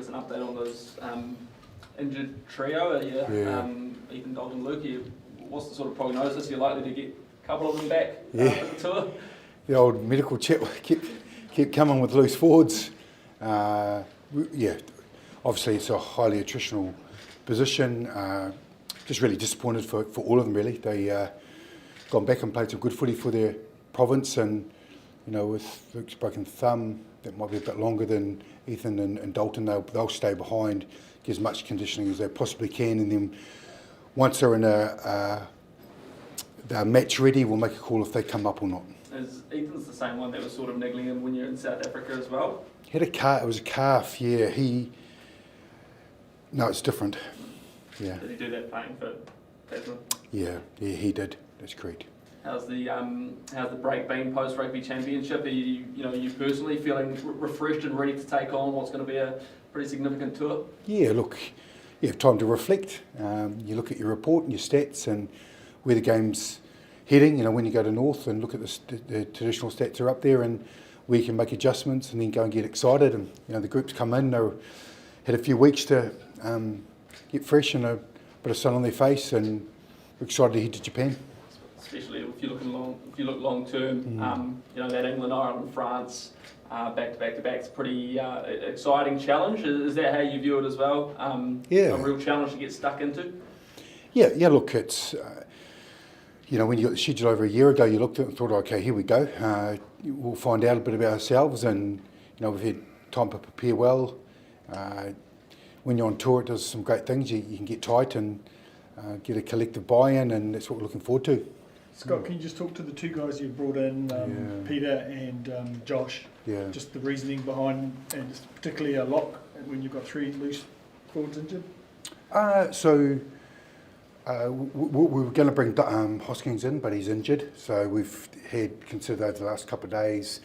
us an update on those injured trio. Ethan, Dalton, Luke. What's the sort of prognosis? You're likely to get a couple of them back for the tour? The old medical chat kept coming with loose forwards. Obviously it's a highly attritional position. Just really disappointed for all of them, really. They gone back and played some good footy for their province, and with Luke's broken thumb, that might be a bit longer than Ethan and Dalton. They'll stay behind, get as much conditioning as they possibly can, and then once they're in they're match ready, we'll make a call if they come up or not. Is Ethan's the same one that was sort of niggling him when you're in South Africa as well? It was a calf, yeah. No, it's different. Yeah. Did he do that playing for Tasman? Yeah, he did. That's correct. How's the break been post rugby championship? Are you personally feeling refreshed and ready to take on what's going to be a pretty significant tour? Yeah, look, you have time to reflect. You look at your report and your stats and where the game's heading. When you go to North and look at the traditional stats are up there, and where you can make adjustments and then go and get excited. And the groups come in. They had a few weeks to get fresh and a bit of sun on their face, and we're excited to head to Japan. Especially if you look long term, that England, Ireland, France, back to back, it's a pretty exciting challenge. Is that how you view it as well? A real challenge to get stuck into. Yeah. Look, it's when you got the schedule over a year ago, you looked at it and thought, okay, here we go. We'll find out a bit about ourselves, and we've had time to prepare well. When you're on tour, it does some great things. You can get tight and get a collective buy-in, and that's what we're looking forward to. Scott, can you just talk to the two guys you brought in, Peter and Josh? Yeah. Just the reasoning behind, and particularly a lock when you've got three loose forwards injured. We were going to bring Hoskins in, but he's injured. So we've had considered over the last couple of days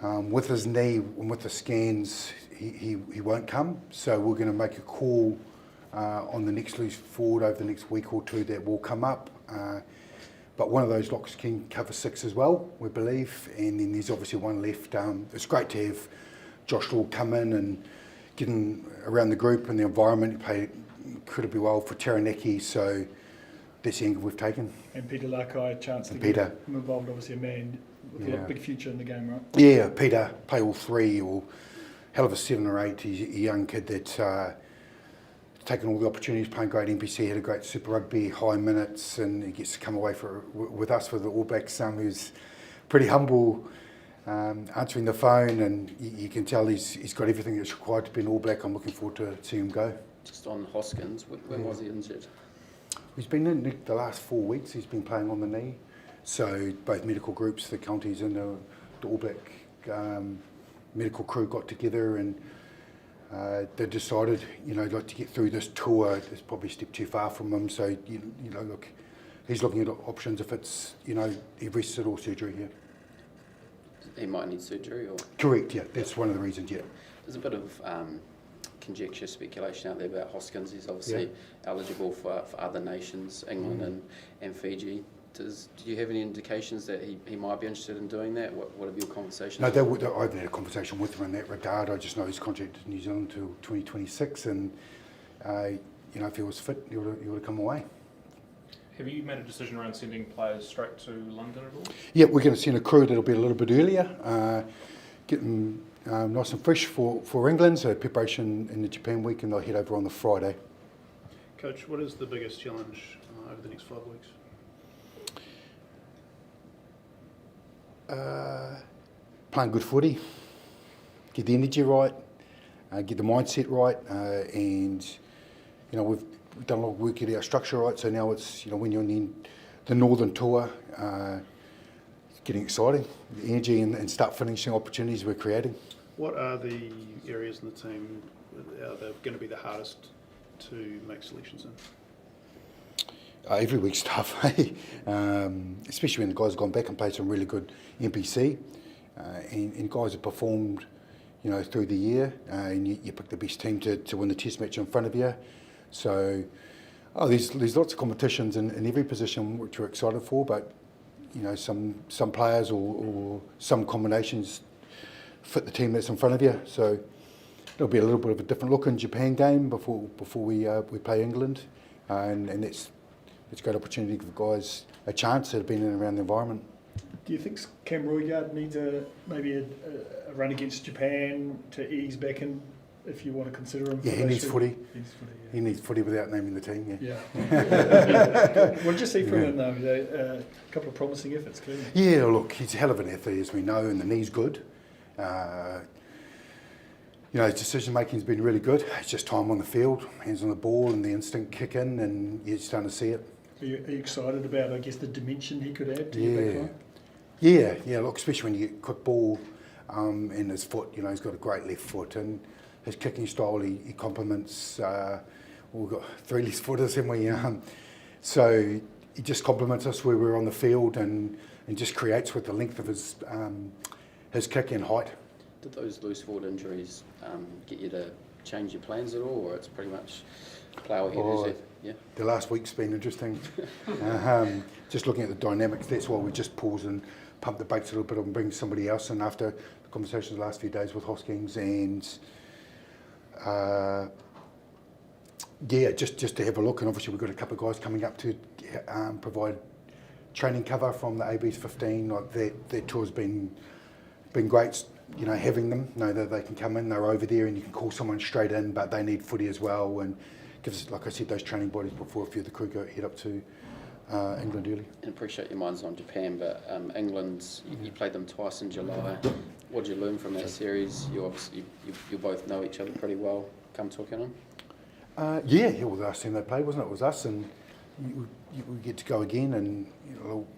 with his knee and with the scans, he won't come. So we're going to make a call on the next loose forward over the next week or two that will come up. But one of those locks can cover 6 as well, we believe. And then there's obviously one left. It's great to have Josh Law come in and get him around the group and the environment. He played incredibly well for Taranaki, so that's the angle we've taken. And Peter Lakai, a chance to get him involved, obviously a man with a big future in the game, right? Yeah, Peter, play all 3 or hell of a 7 or 8. He's a young kid that's taken all the opportunities, playing great NPC, had a great Super Rugby, high minutes, and he gets to come away with us for the All Blacks, who's pretty humble, answering the phone, and you can tell he's got everything that's required to be an All Black. I'm looking forward to seeing him go. Just on Hoskins, when was he injured? He's been in the last 4 weeks. He's been playing on the knee. So both medical groups, the counties and the All Black medical crew got together, and they decided, like to get through this tour. It's probably a step too far from him. So look, he's looking at options if it's every or surgery. Yeah. He might need surgery, or correct. Yeah, that's one of the reasons. Yeah. There's a bit of conjecture, speculation out there about Hoskins. He's obviously eligible for other nations, England and Fiji. Do you have any indications that he might be interested in doing that? What have your conversations? No, I haven't had a conversation with him in that regard. I just know he's contracted in New Zealand until 2026, and if he was fit, he would have come away. Have you made a decision around sending players straight to London at all? Yeah, we're going to send a crew that'll be a little bit earlier, get them nice and fresh for England, so preparation in the Japan week, and they'll head over on the Friday. Coach, what is the biggest challenge over the next 5 weeks? Playing good footy, get the energy right, get the mindset right, and we've done a lot of work to get our structure right. So now it's when you're on the Northern Tour, it's getting exciting, the energy and start finishing opportunities we're creating. What are the areas in the team that are going to be the hardest to make selections in? Every week's tough, especially when the guys have gone back and played some really good NPC, and guys have performed, through the year, and you pick the best team to win the test match in front of you. So, there's lots of competitions in every position which we're excited for, but some players or some combinations fit the team that's in front of you. So it'll be a little bit of a different look in Japan game before we play England, and it's a great opportunity to give guys a chance that have been in and around the environment. Do you think Cam Roygaard needs maybe a run against Japan to ease back in, if you want to consider him? Yeah, he needs footy. He He needs footy without naming the team. Yeah. What did you see from him though? A couple of promising efforts, clearly. Yeah, look, he's a hell of an athlete, as we know, and the knee's good. His decision making's been really good. It's just time on the field, hands on the ball, and the instinct kick in, and you're starting to see it. Are you excited about, I guess, the dimension he could add to your backline? Yeah. Look, especially when you get quick ball in his foot. He's got a great left foot, and his kicking style he complements. We've got 3 left footers, haven't we? So he just complements us where we're on the field, and just creates with the length of his kick and height. Did those loose forward injuries get you to change your plans at all, or it's pretty much plough ahead as if? Yeah. The last week's been interesting. Just looking at the dynamics, that's why we just pause and pump the brakes a little bit and bring somebody else in after the conversations the last few days with Hoskins, and just to have a look. And obviously we've got a couple of guys coming up to provide training cover from the AB's 15. Like that tour's been great. Having them know that they can come in, they're over there, and you can call someone straight in, but they need footy as well, and gives us, like I said, those training bodies before a few of the crew head up to England early. And appreciate your mind's on Japan, but England, you played them twice in July. What did you learn from that series? You both know each other pretty well. Come talking on. It was us team they played, wasn't it? It was us, and we get to go again. And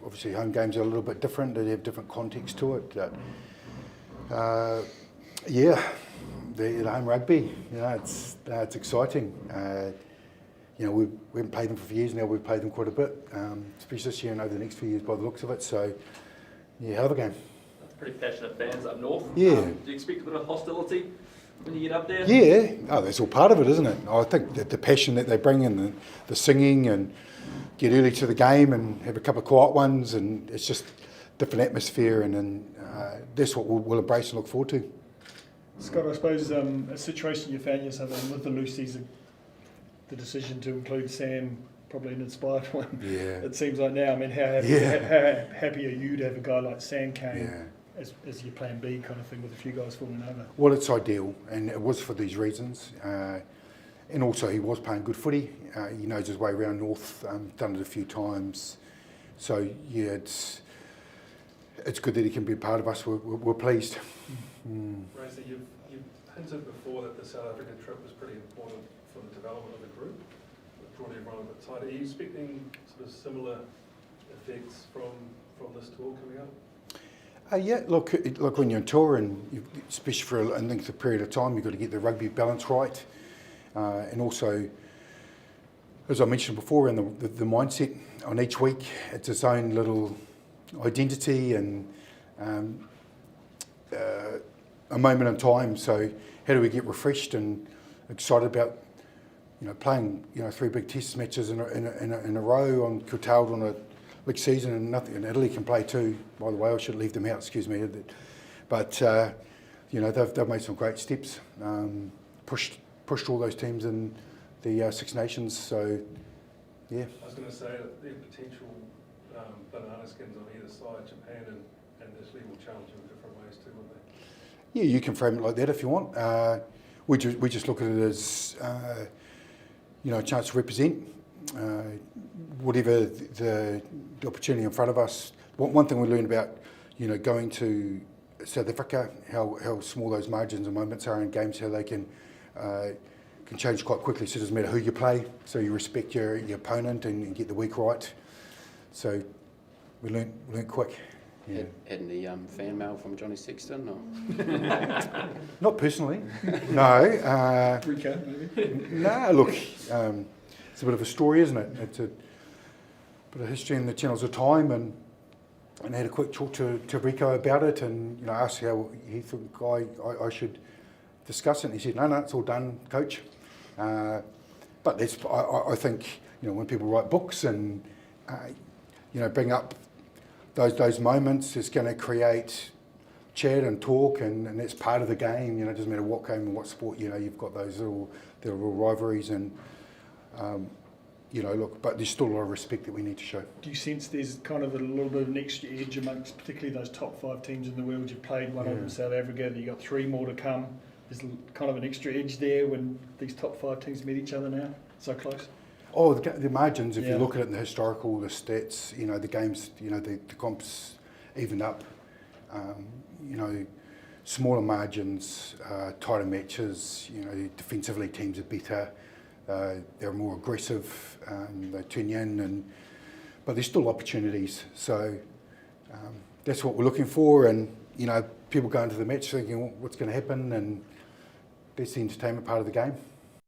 obviously home games are a little bit different; they have different context to it. The home rugby, it's exciting. We haven't played them for a few years now. We've played them quite a bit, especially this year and over the next few years by the looks of it. So, hell of a game. That's pretty passionate fans up north. Yeah. Do you expect a bit of hostility when you get up there? Yeah. Oh, that's all part of it, isn't it? I think that the passion that they bring in, the singing, and get early to the game and have a couple of quiet ones, and it's just different atmosphere, and that's what we'll embrace and look forward to. Scott, I suppose a situation you found yourself in with the Lucies, the decision to include Sam, probably an inspired one. Yeah. It seems like now. I mean, how happy are you to have a guy like Sam Kane as your plan B kind of thing, with a few guys falling over? Well, it's ideal, and it was for these reasons. And also, he was playing good footy. He knows his way around north. Done it a few times. So it's good that he can be a part of us. We're pleased. Razor, you've hinted before that the South African trip was pretty important for the development of the group. It brought everyone a bit tighter. Are you expecting sort of similar effects from this tour coming up? Look, when you're on tour, and especially for a length of period of time, you've got to get the rugby balance right. And also, as I mentioned before, in the mindset on each week, it's its own little identity and a moment in time. So how do we get refreshed and excited about playing 3 big test matches in a row, on curtailed on a league season, and nothing. And Italy can play too, by the way. I should leave them out, excuse me. But they've made some great steps, pushed all those teams in the Six Nations. So yeah. I was going to say that there are potential banana skins on either side, Japan and Italy, will challenge in different ways too, won't they? Yeah, you can frame it like that if you want. We just look at it as a chance to represent whatever the opportunity in front of us. One thing we learned about going to South Africa, how small those margins and moments are in games, how they can change quite quickly. So it doesn't matter who you play, so you respect your opponent and get the week right. So we learnt quick. Yeah. Had any fan mail from Johnny Sexton? Or? Not personally, no. Rico, maybe? No, look, it's a bit of a story, isn't it? It's a bit of history in the channels of time, and I had a quick talk to Rico about it, and asked how he thought I should discuss it, and he said, no, it's all done, coach. But that's, I think, when people write books and bring up those moments, it's going to create chat and talk, and that's part of the game. You know, it doesn't matter what game and what sport. You know, you've got those little rivalries, and you know, look, but there's still a lot of respect that we need to show. Do you sense there's kind of a little bit of an extra edge amongst particularly those top 5 teams in the world? You've played one of them, South Africa, you've got 3 more to come. There's kind of an extra edge there when these top 5 teams meet each other now, so close? Oh, the margins, if you look at it in the historical, the stats, you know, the games, you know, the comps even up. You know, smaller margins, tighter matches, you know, defensively teams are better, they're more aggressive, they turn you in, but there's still opportunities. So that's what we're looking for, and, you know, people go into the match thinking, well, what's going to happen, and that's the entertainment part of the game.